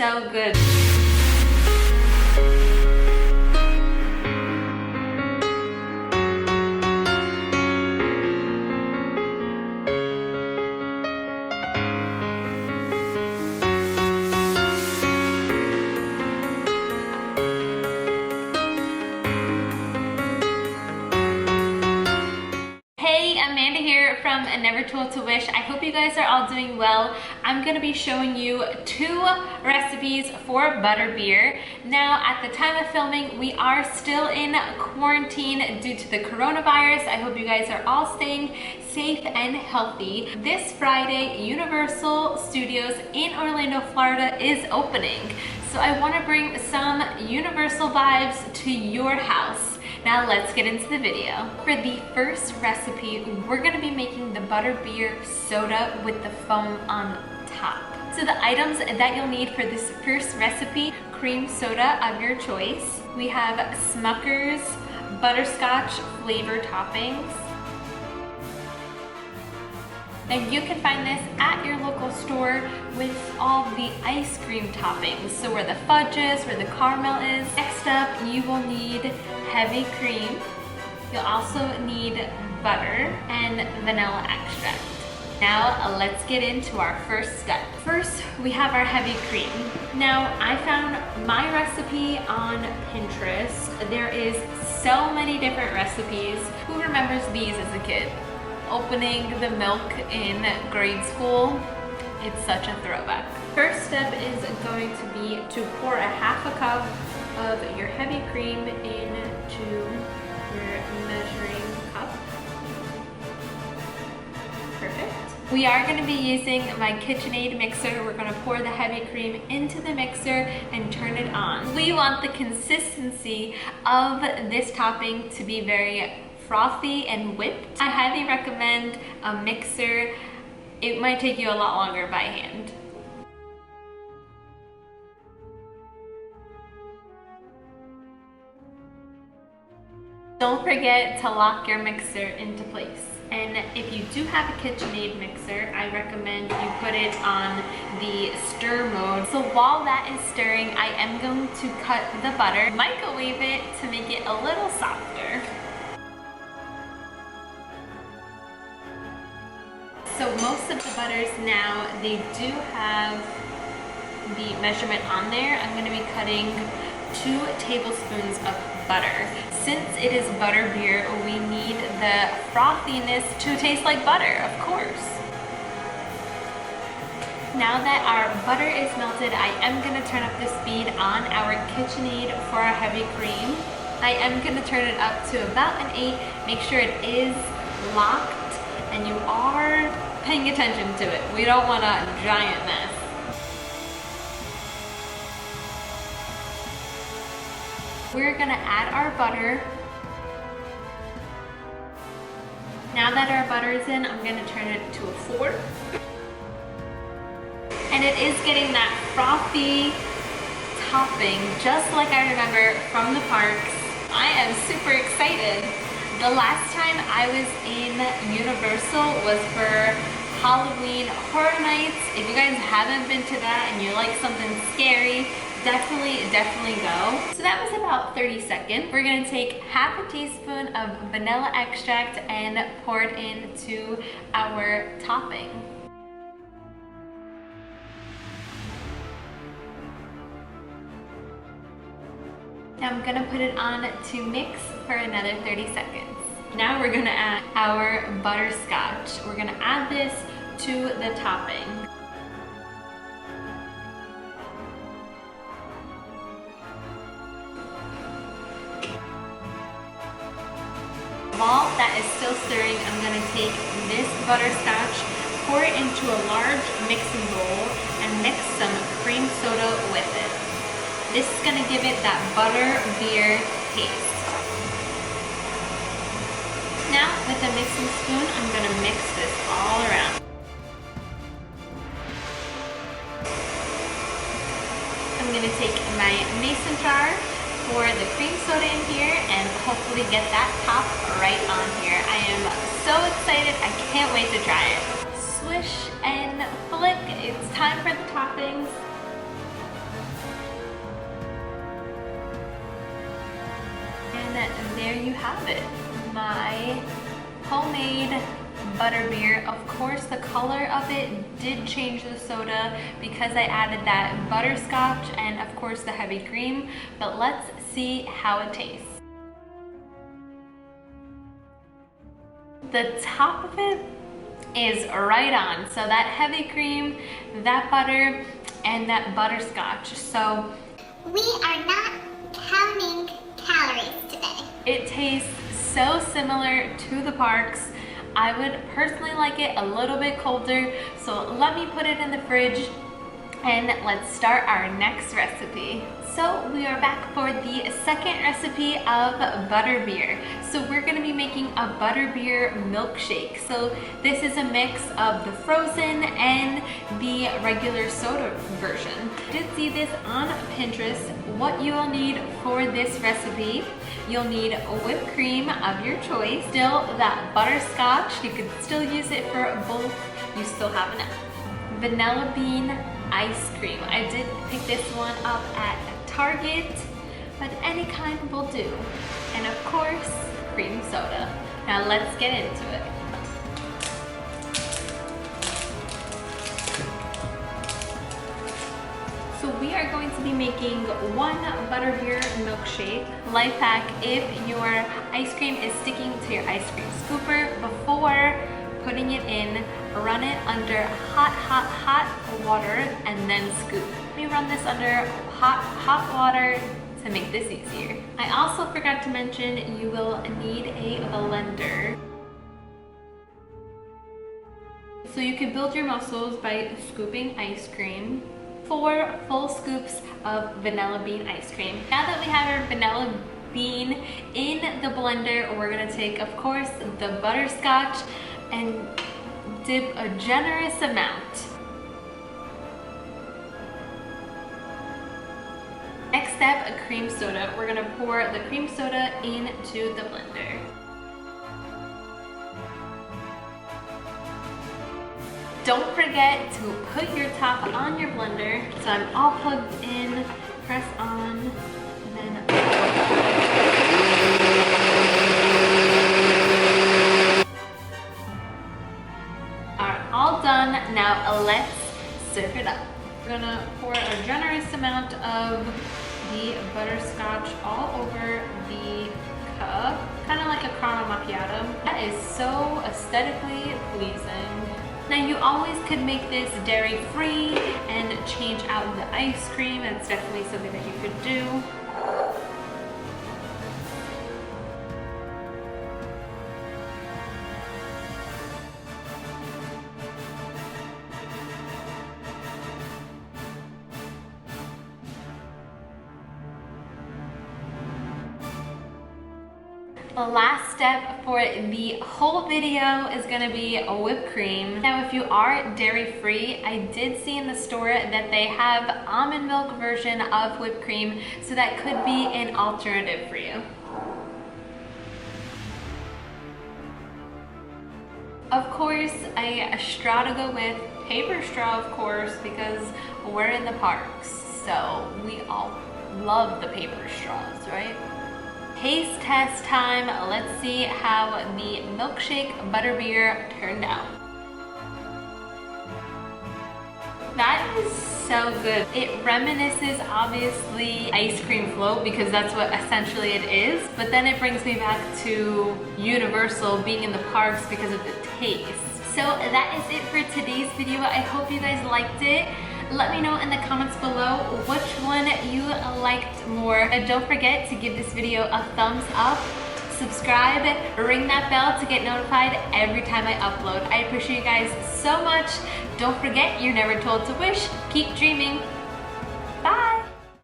so good. Amanda here from Never Told to Wish. I hope you guys are all doing well. I'm going to be showing you 2 recipes for butterbeer. Now, at the time of filming, we are still in quarantine due to the coronavirus. I hope you guys are all staying safe and healthy. This Friday, Universal Studios in Orlando, Florida is opening. So I want to bring some Universal vibes to your house. Now let's get into the video. For the first recipe, we're gonna be making the Butterbeer Soda with the foam on top. So the items that you'll need for this first recipe: cream soda of your choice. We have Smucker's butterscotch flavor toppings. And you can find this at your local store with all the ice cream toppings. So where the fudge is, where the caramel is. Next up, you will need heavy cream. You'll also need butter and vanilla extract. Now let's get into our first step. First, we have our heavy cream. Now, I found my recipe on Pinterest. There is so many different recipes. Who remembers these as a kid? Opening the milk in grade school. It's such a throwback. First step is going to be to pour a half a cup of your heavy cream into your measuring cup. Perfect. We are going to be using my KitchenAid mixer. We're going to pour the heavy cream into the mixer and turn it on. We want the consistency of this topping to be very frothy and whipped. I highly recommend a mixer. It might take you a lot longer by hand. Don't forget to lock your mixer into place. And if you do have a KitchenAid mixer, I recommend you put it on the stir mode. So while that is stirring, I am going to cut the butter, microwave it to make it a little softer. So most of the butters now, they do have the measurement on there. I'm going to be cutting 2 tablespoons of butter. Since it is butterbeer, we need the frothiness to taste like butter, of course. Now that our butter is melted, I am going to turn up the speed on our KitchenAid for our heavy cream. I am going to turn it up to about an 8. Make sure it is locked and you are paying attention to it. We don't want a giant mess. We're gonna add our butter. Now that our butter is in, I'm gonna turn it to a 4. And it is getting that frothy topping, just like I remember from the parks. I am super excited. The last time I was in Universal was for Halloween Horror Nights. If you guys haven't been to that and you like something scary, definitely go. So that was about 30 seconds. We're gonna take half a teaspoon of vanilla extract and pour it into our topping. Now I'm gonna put it on to mix for another 30 seconds. Now we're gonna add our butterscotch. We're gonna add this to the topping. While that is still stirring, I'm gonna take this butterscotch, pour it into a large mixing bowl, and mix some cream soda with it. This is gonna give it that butterbeer taste. Now, with a mixing spoon, I'm gonna mix this all around. I'm gonna take my mason jar, pour the cream soda in here, and hopefully get that top right on here. I am so excited, I can't wait to try it. Swish and flick, it's time for the toppings. you have it. My homemade Butterbeer. Of course, the color of it did change the soda because I added that butterscotch and of course the heavy cream, but let's see how it tastes. The top of it is right on. So that heavy cream, that butter, and that butterscotch. So we are not counting calories today. It tastes so similar to the Parks. I would personally like it a little bit colder, so let me put it in the fridge and let's start our next recipe. So we are back for the second recipe of Butterbeer. So we're gonna be making a Butterbeer milkshake. So this is a mix of the frozen and the regular soda version. I did see this on Pinterest. What you will need for this recipe, you'll need whipped cream of your choice, still that butterscotch, you could still use it for both, you still have enough. Vanilla bean ice cream. I did pick this one up at Target, but any kind will do. And of course, cream soda. Now let's get into it. So we are going to be making one Butterbeer milkshake. Life hack, if your ice cream is sticking to your ice cream scooper, before putting it in, run it under hot water and then scoop. We run this under hot water to make this easier. I also forgot to mention you will need a blender. So you can build your muscles by scooping ice cream. 4 full scoops of vanilla bean ice cream. Now that we have our vanilla bean in the blender, we're gonna take, of course, the butterscotch and dip a generous amount. Next step, a cream soda. We're gonna pour the cream soda into the blender. Don't forget to put your top on your blender. So I'm all plugged in, press on, and then are all done. Now let's serve it up. We're gonna pour a generous amount of the butterscotch all over the cup, kind of like a caramel macchiato. That is so aesthetically pleasing. Now you always could make this dairy-free and change out the ice cream. That's definitely something that you could do. The last step for the whole video is gonna be a whipped cream. Now, if you are dairy-free, I did see in the store that they have almond milk version of whipped cream, so that could be an alternative for you. Of course, a straw to go with, paper straw, of course, because we're in the parks, so we all love the paper straws, right? Taste test time. Let's see how the milkshake Butterbeer turned out. That is so good. It reminisces, obviously, ice cream float because that's what essentially it is, but then it brings me back to Universal, being in the parks because of the taste. So that is it for today's video. I hope you guys liked it. Let me know in the comments below which one you liked more. And don't forget to give this video a thumbs up, subscribe, ring that bell to get notified every time I upload. I appreciate you guys so much. Don't forget, you're never told to wish. Keep dreaming. Bye.